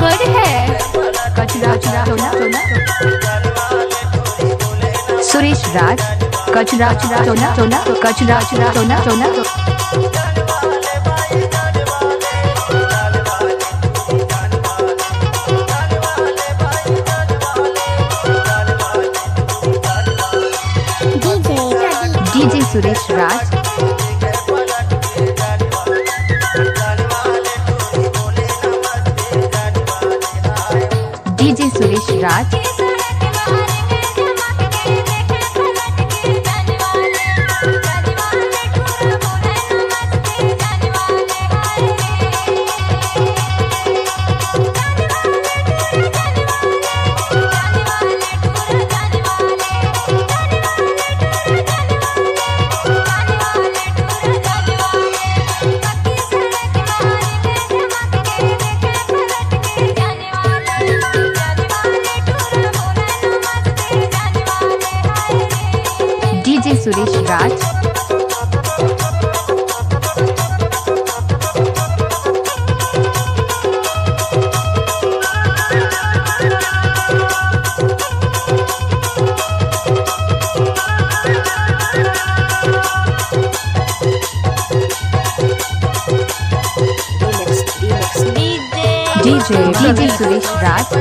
Number है। कचरा टोला सुरेश राज कचरा टोला कचरा टोला डीजे सुरेश राज डीजे सुरेश राज डीजे सुरेश राज डीजे सुरेश राज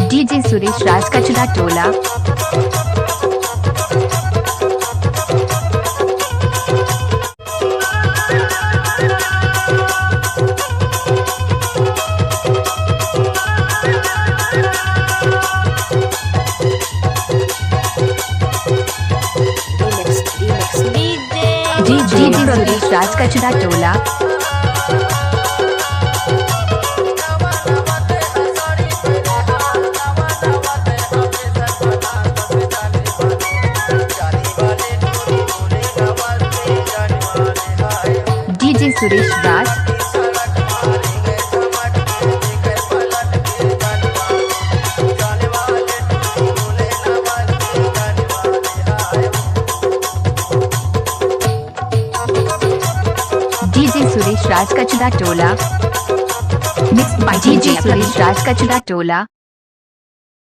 डीजे सुरेश राज कचरा टोला डीजे सुरेश राज कचरा टोला डीजे सुरेश राज डीजे सुरेश राज कचरा टोला मिक्स बाय डीजे सुरेश राज कचरा टोला।